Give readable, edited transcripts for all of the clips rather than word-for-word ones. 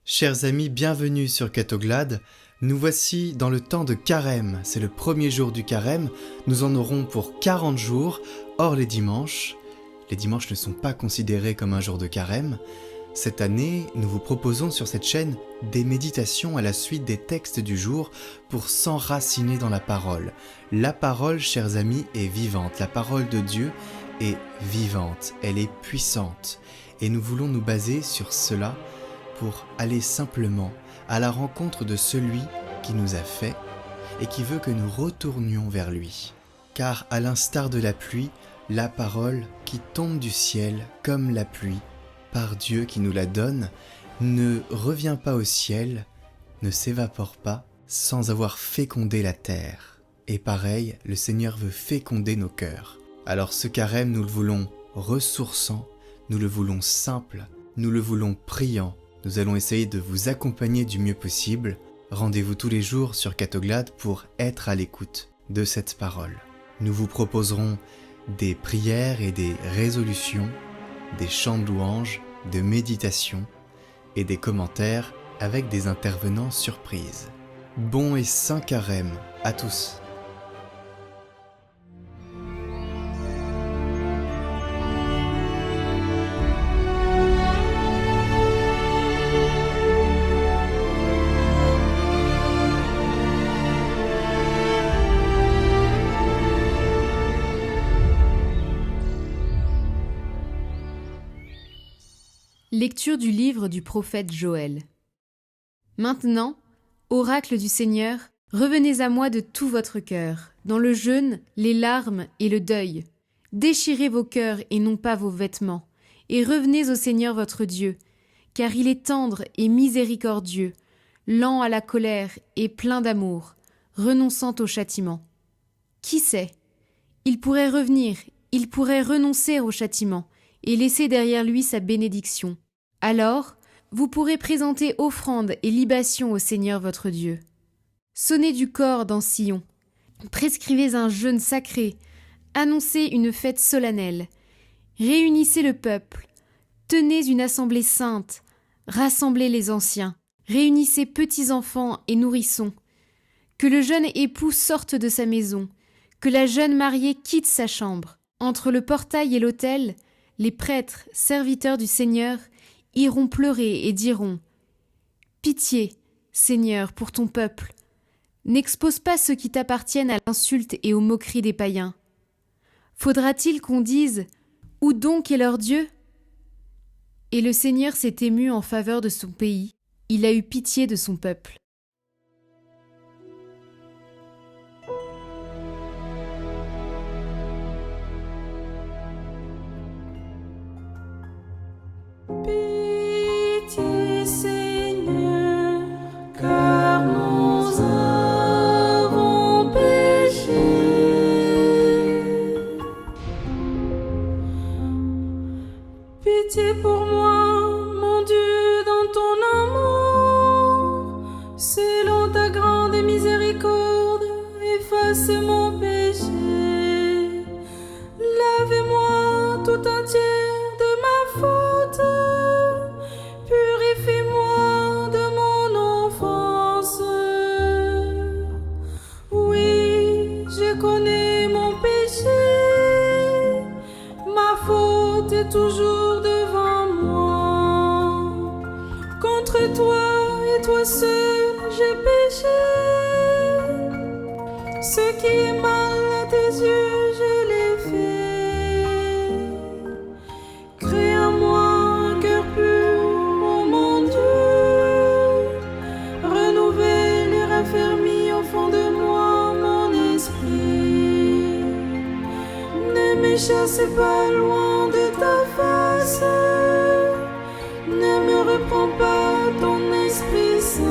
Chers amis, bienvenue sur Catoglade. Nous voici dans le temps de Carême. C'est le premier jour du Carême. Nous en aurons pour 40 jours. Or, les dimanches ne sont pas considérés comme un jour de Carême. Cette année, nous vous proposons sur cette chaîne des méditations à la suite des textes du jour pour s'enraciner dans la parole. La parole, chers amis, est vivante. La parole de Dieu est vivante. Elle est puissante. Et nous voulons nous baser sur cela pour aller simplement à la rencontre de celui qui nous a fait et qui veut que nous retournions vers lui. Car à l'instar de la pluie, la parole qui tombe du ciel comme la pluie, par Dieu qui nous la donne, ne revient pas au ciel, ne s'évapore pas sans avoir fécondé la terre. Et pareil, le Seigneur veut féconder nos cœurs. Alors ce carême, nous le voulons ressourçant, nous le voulons simple, nous le voulons priant. Nous allons essayer de vous accompagner du mieux possible. Rendez-vous tous les jours sur Catoglade pour être à l'écoute de cette parole. Nous vous proposerons des prières et des résolutions, des chants de louanges, de méditation et des commentaires avec des intervenants surprises. Bon et saint carême à tous. Lecture du livre du prophète Joël. Maintenant, oracle du Seigneur, revenez à moi de tout votre cœur, dans le jeûne, les larmes et le deuil. Déchirez vos cœurs et non pas vos vêtements, et revenez au Seigneur votre Dieu, car il est tendre et miséricordieux, lent à la colère et plein d'amour, renonçant au châtiment. Qui sait? Il pourrait revenir, il pourrait renoncer au châtiment, et laisser derrière lui sa bénédiction. Alors, vous pourrez présenter offrandes et libations au Seigneur votre Dieu. Sonnez du cor dans Sion, prescrivez un jeûne sacré, annoncez une fête solennelle, réunissez le peuple, tenez une assemblée sainte, rassemblez les anciens, réunissez petits-enfants et nourrissons, que le jeune époux sorte de sa maison, que la jeune mariée quitte sa chambre. Entre le portail et l'autel, les prêtres, serviteurs du Seigneur, iront pleurer et diront « Pitié, Seigneur, pour ton peuple. N'expose pas ceux qui t'appartiennent à l'insulte et aux moqueries des païens. Faudra-t-il qu'on dise « Où donc est leur Dieu ?» Et le Seigneur s'est ému en faveur de son pays, il a eu pitié de son peuple. Pitié, Seigneur, car nous avons péché. Pitié pour moi, mon Dieu, dans ton amour. Selon ta grande miséricorde, efface mon péché. Lavez-moi tout entier de ma faute. Purifie-moi de mon offense. Oui, je connais mon péché. Ma faute est toujours devant moi. Contre toi et toi seul, j'ai péché. Ce qui est mal à tes yeux, je l'ai fait. Crée en moi un cœur pur, oh mon Dieu. Renouvelle et raffermis au fond de moi mon esprit. Ne me chasse pas loin de ta face. Ne me reprends pas ton Esprit Saint.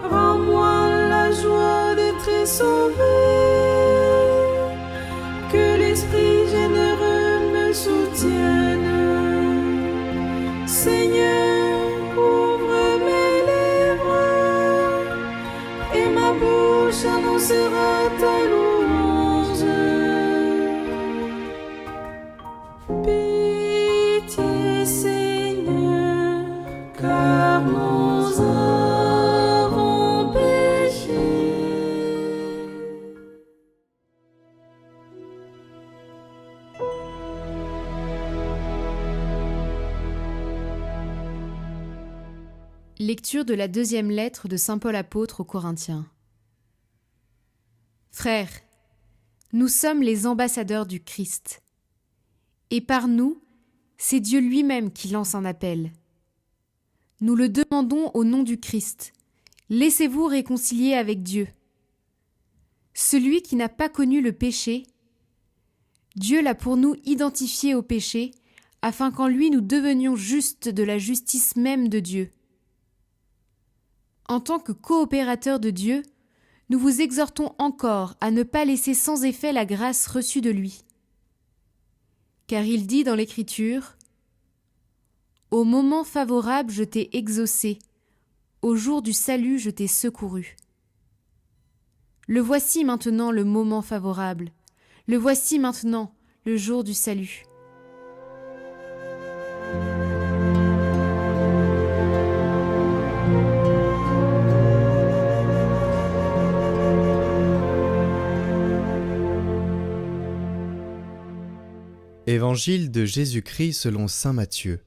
Rends-moi la joie d'être sauvé. Que l'Esprit généreux me soutienne. Seigneur, ouvre mes lèvres et ma bouche annoncera ta louange. Pitié, Seigneur, Lecture de la deuxième lettre de saint Paul apôtre aux Corinthiens. Frères, nous sommes les ambassadeurs du Christ. Et par nous, c'est Dieu lui-même qui lance un appel. Nous le demandons au nom du Christ. Laissez-vous réconcilier avec Dieu. Celui qui n'a pas connu le péché, Dieu l'a pour nous identifié au péché, afin qu'en lui nous devenions justes de la justice même de Dieu. En tant que coopérateurs de Dieu, nous vous exhortons encore à ne pas laisser sans effet la grâce reçue de lui. Car il dit dans l'Écriture : « Au moment favorable, je t'ai exaucé, au jour du salut, je t'ai secouru. » Le voici maintenant le moment favorable, le voici maintenant le jour du salut. Évangile de Jésus-Christ selon saint Matthieu.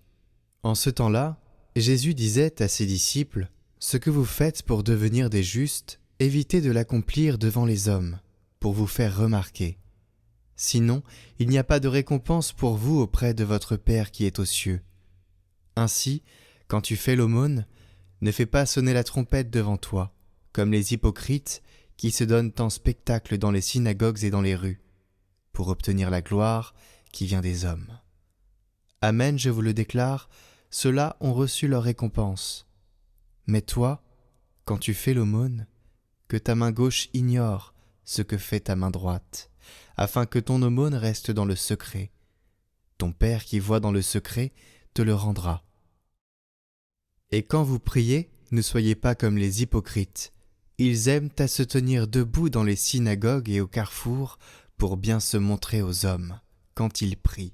En ce temps-là, Jésus disait à ses disciples : « Ce que vous faites pour devenir des justes, évitez de l'accomplir devant les hommes, pour vous faire remarquer. Sinon, il n'y a pas de récompense pour vous auprès de votre Père qui est aux cieux. Ainsi, quand tu fais l'aumône, ne fais pas sonner la trompette devant toi, comme les hypocrites qui se donnent en spectacle dans les synagogues et dans les rues, pour obtenir la gloire qui vient des hommes. Amen, je vous le déclare, ceux-là ont reçu leur récompense. Mais toi, quand tu fais l'aumône, que ta main gauche ignore ce que fait ta main droite, afin que ton aumône reste dans le secret. Ton Père qui voit dans le secret te le rendra. Et quand vous priez, ne soyez pas comme les hypocrites. Ils aiment à se tenir debout dans les synagogues et au carrefour pour bien se montrer aux hommes quand ils prient.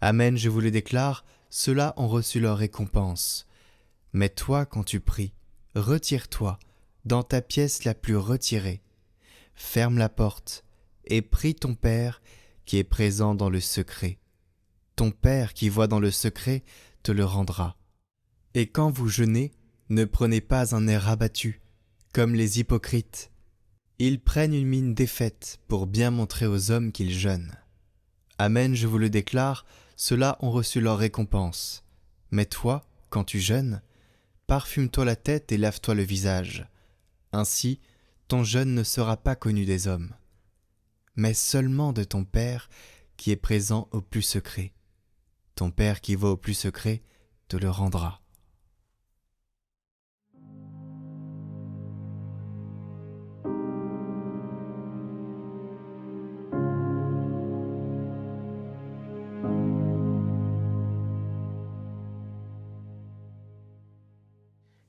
Amen, je vous le déclare, ceux-là ont reçu leur récompense. Mais toi, quand tu pries, retire-toi dans ta pièce la plus retirée. Ferme la porte et prie ton Père qui est présent dans le secret. Ton Père qui voit dans le secret te le rendra. Et quand vous jeûnez, ne prenez pas un air abattu, comme les hypocrites. Ils prennent une mine défaite pour bien montrer aux hommes qu'ils jeûnent. Amen, je vous le déclare, ceux-là ont reçu leur récompense. Mais toi, quand tu jeûnes, parfume-toi la tête et lave-toi le visage. Ainsi, ton jeûne ne sera pas connu des hommes, mais seulement de ton Père qui est présent au plus secret. Ton Père qui va au plus secret te le rendra.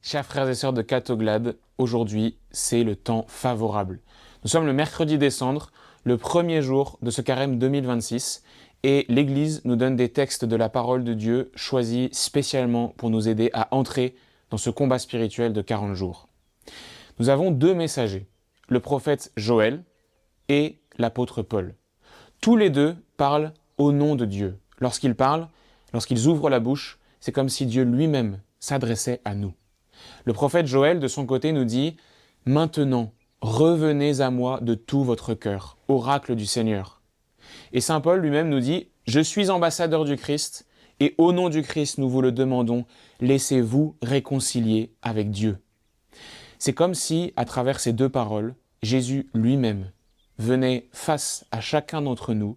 Chers frères et sœurs de Catoglade, aujourd'hui, c'est le temps favorable. Nous sommes le mercredi des Cendres, le premier jour de ce carême 2026, et l'Église nous donne des textes de la parole de Dieu choisis spécialement pour nous aider à entrer dans ce combat spirituel de 40 jours. Nous avons deux messagers, le prophète Joël et l'apôtre Paul. Tous les deux parlent au nom de Dieu. Lorsqu'ils parlent, lorsqu'ils ouvrent la bouche, c'est comme si Dieu lui-même s'adressait à nous. Le prophète Joël, de son côté, nous dit « Maintenant, revenez à moi de tout votre cœur, oracle du Seigneur. » Et saint Paul lui-même nous dit « Je suis ambassadeur du Christ, et au nom du Christ, nous vous le demandons, laissez-vous réconcilier avec Dieu. » C'est comme si, à travers ces deux paroles, Jésus lui-même venait face à chacun d'entre nous,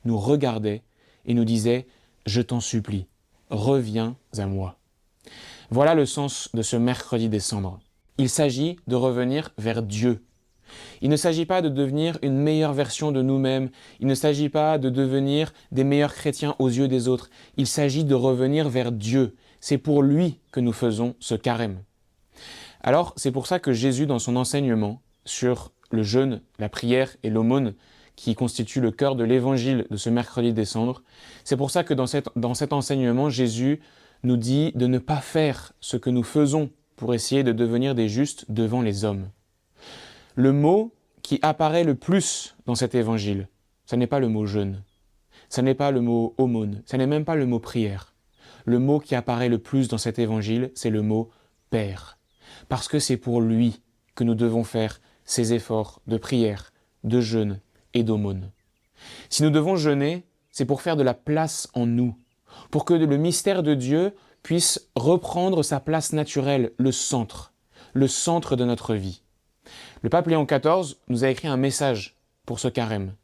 nous regardait et nous disait « Je t'en supplie, reviens à moi. » Voilà le sens de ce mercredi des Cendres. Il s'agit de revenir vers Dieu. Il ne s'agit pas de devenir une meilleure version de nous-mêmes. Il ne s'agit pas de devenir des meilleurs chrétiens aux yeux des autres. Il s'agit de revenir vers Dieu. C'est pour lui que nous faisons ce carême. Alors, c'est pour ça que Jésus, dans son enseignement sur le jeûne, la prière et l'aumône, qui constitue le cœur de l'évangile de ce mercredi des Cendres, c'est pour ça que dans cet enseignement, Jésus nous dit de ne pas faire ce que nous faisons pour essayer de devenir des justes devant les hommes. Le mot qui apparaît le plus dans cet évangile, ce n'est pas le mot jeûne, ce n'est pas le mot aumône, ce n'est même pas le mot prière. Le mot qui apparaît le plus dans cet évangile, c'est le mot Père, parce que c'est pour lui que nous devons faire ces efforts de prière, de jeûne et d'aumône. Si nous devons jeûner, c'est pour faire de la place en nous, pour que le mystère de Dieu puisse reprendre sa place naturelle, le centre de notre vie. Le pape Léon XIV nous a écrit un message pour ce carême,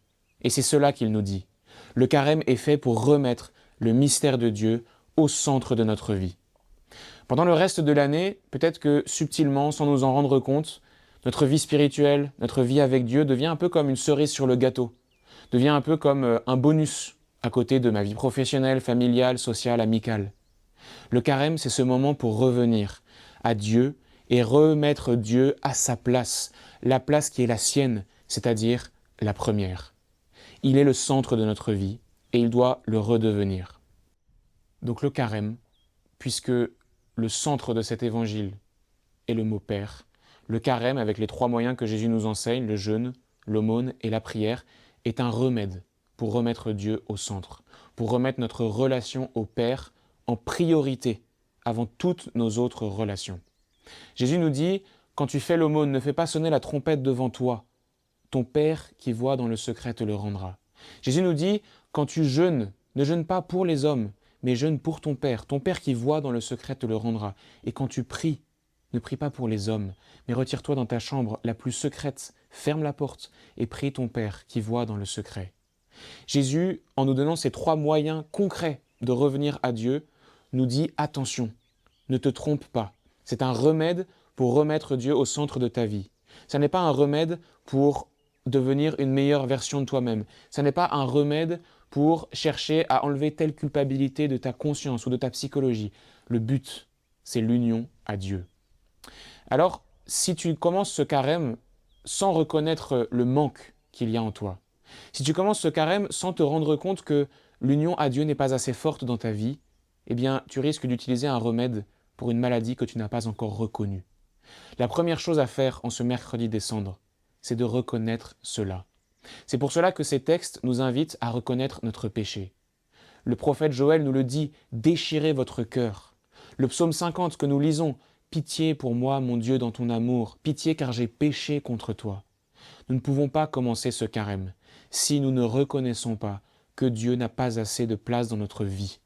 et c'est cela qu'il nous dit. Le carême est fait pour remettre le mystère de Dieu au centre de notre vie. Pendant le reste de l'année, peut-être que subtilement, sans nous en rendre compte, notre vie spirituelle, notre vie avec Dieu devient un peu comme une cerise sur le gâteau, devient un peu comme un bonus à côté de ma vie professionnelle, familiale, sociale, amicale. Le carême, c'est ce moment pour revenir à Dieu et remettre Dieu à sa place, la place qui est la sienne, c'est-à-dire la première. Il est le centre de notre vie et il doit le redevenir. Donc le carême, puisque le centre de cet évangile est le mot Père, le carême, avec les 3 moyens que Jésus nous enseigne, le jeûne, l'aumône et la prière, est un remède pour remettre Dieu au centre, pour remettre notre relation au Père en priorité avant toutes nos autres relations. Jésus nous dit, quand tu fais l'aumône, ne fais pas sonner la trompette devant toi. Ton Père qui voit dans le secret te le rendra. Jésus nous dit, quand tu jeûnes, ne jeûne pas pour les hommes, mais jeûne pour ton Père qui voit dans le secret te le rendra. Et quand tu pries, ne prie pas pour les hommes, mais retire-toi dans ta chambre la plus secrète, ferme la porte et prie ton Père qui voit dans le secret. Jésus, en nous donnant ces 3 moyens concrets de revenir à Dieu, nous dit attention, ne te trompe pas. C'est un remède pour remettre Dieu au centre de ta vie. Ça n'est pas un remède pour devenir une meilleure version de toi-même. Ça n'est pas un remède pour chercher à enlever telle culpabilité de ta conscience ou de ta psychologie. Le but, c'est l'union à Dieu. Alors, si tu commences ce carême sans reconnaître le manque qu'il y a en toi, si tu commences ce carême sans te rendre compte que l'union à Dieu n'est pas assez forte dans ta vie, eh bien, tu risques d'utiliser un remède pour une maladie que tu n'as pas encore reconnue. La première chose à faire en ce mercredi des cendres, c'est de reconnaître cela. C'est pour cela que ces textes nous invitent à reconnaître notre péché. Le prophète Joël nous le dit, « Déchirez votre cœur ». Le psaume 50 que nous lisons, « Pitié pour moi, mon Dieu, dans ton amour, pitié car j'ai péché contre toi ». Nous ne pouvons pas commencer ce carême si nous ne reconnaissons pas que Dieu n'a pas assez de place dans notre vie.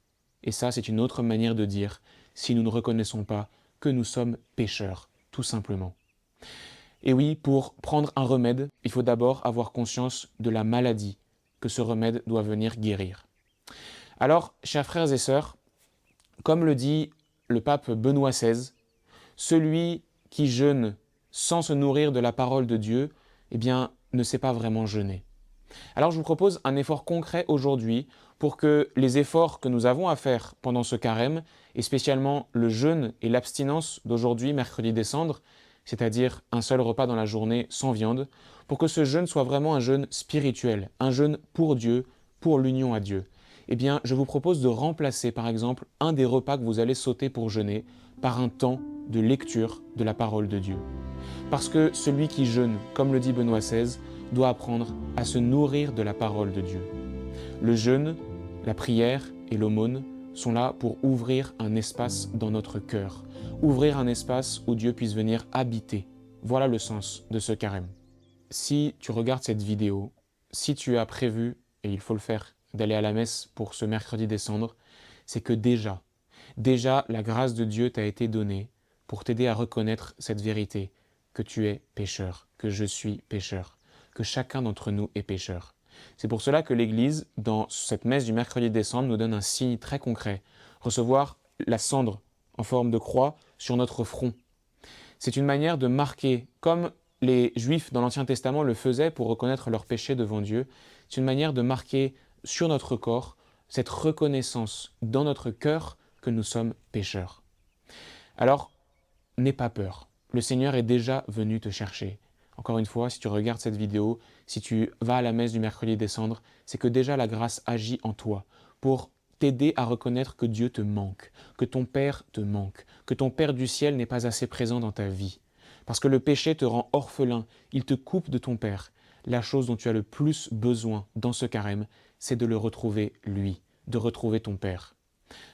Et ça, c'est une autre manière de dire si nous ne reconnaissons pas que nous sommes pécheurs, tout simplement. Et oui, pour prendre un remède, il faut d'abord avoir conscience de la maladie que ce remède doit venir guérir. Alors, chers frères et sœurs, comme le dit le pape Benoît XVI, celui qui jeûne sans se nourrir de la parole de Dieu, eh bien, ne sait pas vraiment jeûner. Alors je vous propose un effort concret aujourd'hui pour que les efforts que nous avons à faire pendant ce carême, et spécialement le jeûne et l'abstinence d'aujourd'hui, mercredi des cendres, c'est-à-dire un seul repas dans la journée sans viande, pour que ce jeûne soit vraiment un jeûne spirituel, un jeûne pour Dieu, pour l'union à Dieu. Eh bien, je vous propose de remplacer par exemple un des repas que vous allez sauter pour jeûner par un temps de lecture de la parole de Dieu. Parce que celui qui jeûne, comme le dit Benoît XVI, doit apprendre à se nourrir de la parole de Dieu. Le jeûne, la prière et l'aumône sont là pour ouvrir un espace dans notre cœur, ouvrir un espace où Dieu puisse venir habiter. Voilà le sens de ce carême. Si tu regardes cette vidéo, si tu as prévu, et il faut le faire, d'aller à la messe pour ce mercredi des cendres, c'est que déjà la grâce de Dieu t'a été donnée pour t'aider à reconnaître cette vérité, que tu es pécheur, que je suis pécheur, que chacun d'entre nous est pécheur. C'est pour cela que l'Église, dans cette messe du mercredi des cendres, nous donne un signe très concret, recevoir la cendre en forme de croix sur notre front. C'est une manière de marquer, comme les Juifs dans l'Ancien Testament le faisaient pour reconnaître leur péché devant Dieu, c'est une manière de marquer sur notre corps cette reconnaissance dans notre cœur que nous sommes pécheurs. Alors, n'aie pas peur, le Seigneur est déjà venu te chercher. Encore une fois, si tu regardes cette vidéo, si tu vas à la messe du mercredi des cendres, c'est que déjà la grâce agit en toi pour t'aider à reconnaître que Dieu te manque, que ton Père te manque, que ton Père du ciel n'est pas assez présent dans ta vie. Parce que le péché te rend orphelin, il te coupe de ton Père. La chose dont tu as le plus besoin dans ce carême, c'est de le retrouver lui, de retrouver ton Père.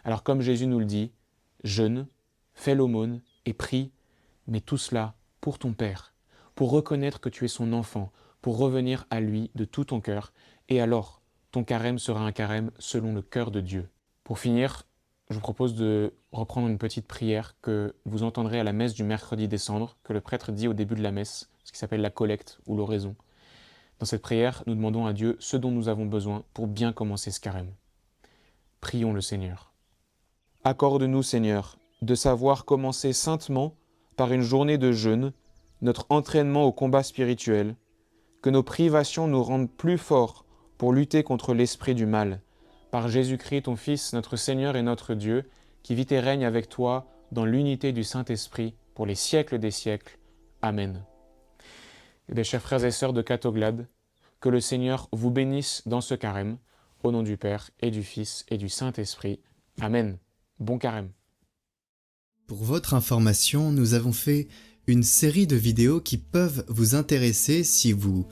Alors comme Jésus nous le dit, jeûne, fais l'aumône et prie, mais tout cela pour ton Père, pour reconnaître que tu es son enfant, pour revenir à lui de tout ton cœur, et alors ton carême sera un carême selon le cœur de Dieu. Pour finir, je vous propose de reprendre une petite prière que vous entendrez à la messe du mercredi des cendres, que le prêtre dit au début de la messe, ce qui s'appelle la collecte ou l'oraison. Dans cette prière, nous demandons à Dieu ce dont nous avons besoin pour bien commencer ce carême. Prions le Seigneur. Accorde-nous, Seigneur, de savoir commencer saintement par une journée de jeûne notre entraînement au combat spirituel, que nos privations nous rendent plus forts pour lutter contre l'esprit du mal, par Jésus-Christ, ton Fils, notre Seigneur et notre Dieu, qui vit et règne avec toi dans l'unité du Saint-Esprit pour les siècles des siècles. Amen. Et bien, chers frères et sœurs de Catoglade, que le Seigneur vous bénisse dans ce carême, au nom du Père et du Fils et du Saint-Esprit. Amen. Bon carême. Pour votre information, nous avons fait une série de vidéos qui peuvent vous intéresser si vous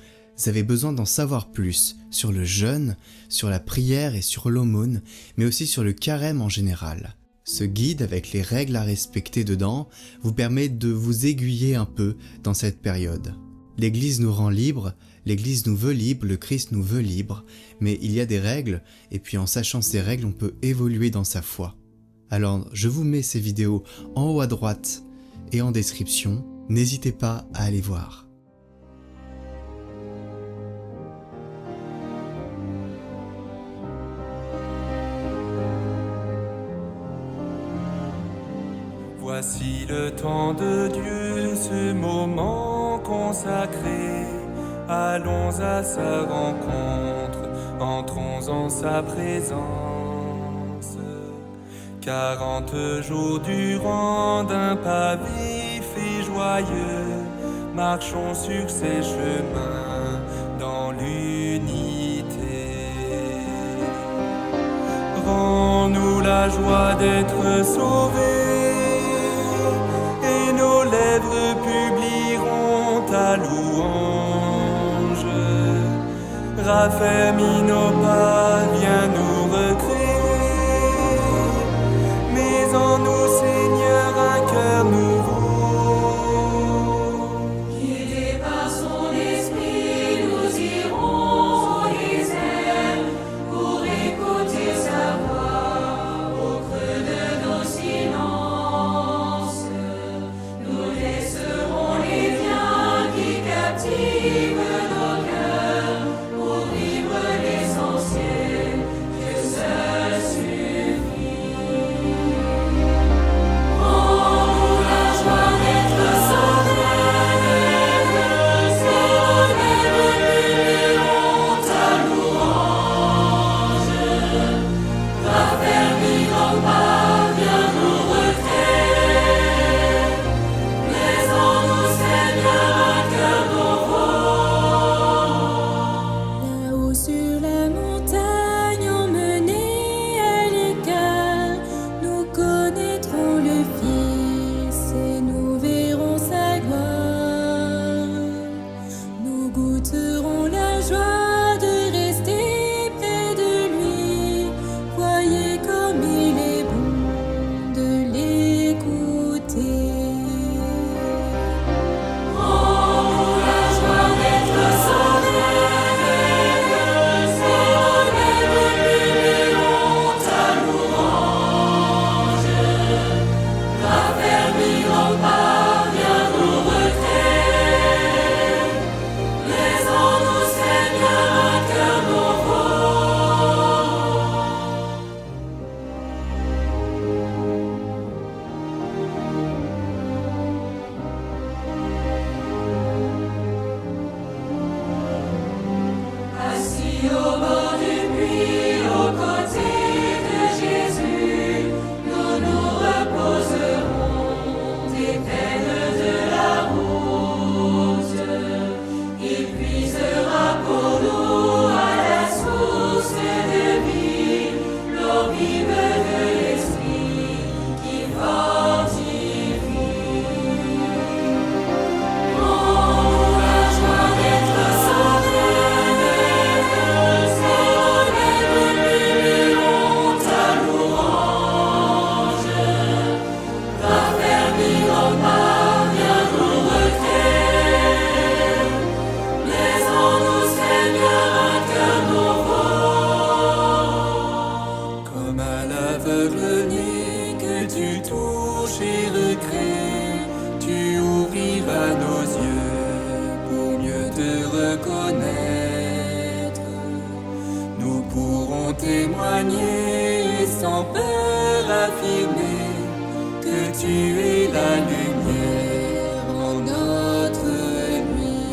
avez besoin d'en savoir plus sur le jeûne, sur la prière et sur l'aumône, mais aussi sur le carême en général. Ce guide avec les règles à respecter dedans vous permet de vous aiguiller un peu dans cette période. L'Église nous rend libres, l'Église nous veut libres, le Christ nous veut libres, mais il y a des règles, et puis en sachant ces règles, on peut évoluer dans sa foi. Alors, je vous mets ces vidéos en haut à droite et en description, n'hésitez pas à aller voir. Voici le temps de Dieu, ce moment consacré. Allons à sa rencontre, entrons en sa présence. 40 jours durant d'un pas vif et joyeux, marchons sur ses chemins dans l'unité. Rends-nous la joie d'être sauvés, et nos lèvres publieront ta louange. Raffermis nos pas, viens nous recréer, mets en nous, Seigneur, un cœur nouveau. Guidés par son esprit, nous irons au désert pour écouter sa voix au creux de nos silences. Nous laisserons les biens qui captivent nos cœurs pour vivre l'essentiel. péchés recréés, tu ouvriras nos yeux pour mieux te reconnaître. Nous pourrons témoigner sans peur affirmer que tu es la lumière en notre nuit.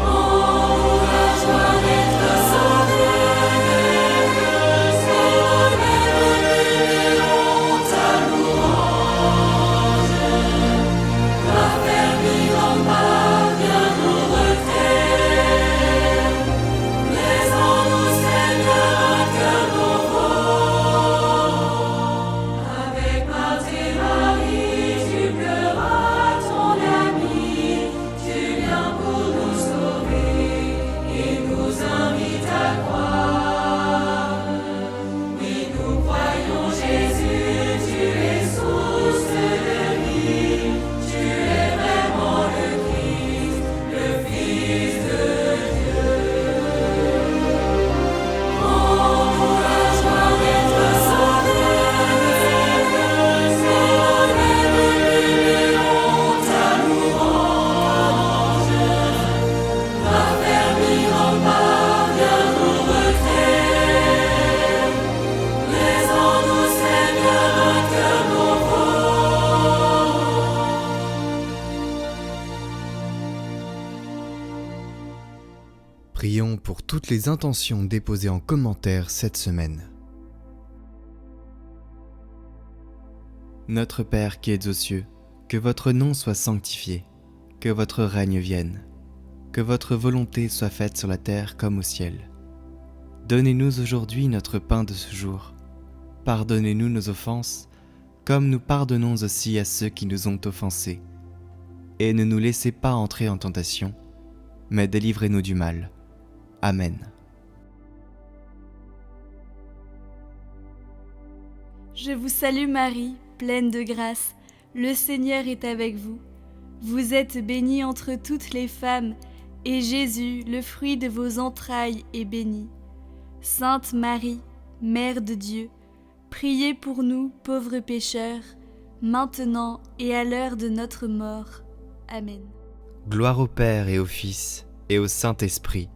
Oh, la joie d'être sauvés, célébrons ta louange. Raffermis en bas, viens nous recréer. Mais en nous, Seigneur, un cœur nouveau. Avec Marthe et Marie, tu pleuras ton ami. Tu viens pour nous sauver et nous invite à croire. Oui, nous croyons Jésus, tu es source de vie. Tu es vraiment le Christ, le Fils de Dieu. Oh, la joie d'être sauvés, célébrons ta louange. Raffermis en bas, viens nous recréer. Mais en nous, Seigneur, un cœur nouveau. Prions pour toutes les intentions déposées en commentaire cette semaine. Notre Père qui es aux cieux, que votre nom soit sanctifié, que votre règne vienne, que votre volonté soit faite sur la terre comme au ciel. Donnez-nous aujourd'hui notre pain de ce jour. Pardonnez-nous nos offenses, comme nous pardonnons aussi à ceux qui nous ont offensés. Et ne nous laissez pas entrer en tentation, mais délivrez-nous du mal. Amen. Je vous salue Marie, pleine de grâce, le Seigneur est avec vous. Vous êtes bénie entre toutes les femmes, et Jésus, le fruit de vos entrailles, est béni. Sainte Marie, Mère de Dieu, priez pour nous, pauvres pécheurs, maintenant et à l'heure de notre mort. Amen. Gloire au Père et au Fils et au Saint-Esprit,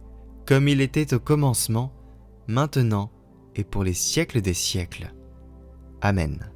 comme il était au commencement, maintenant et pour les siècles des siècles. Amen.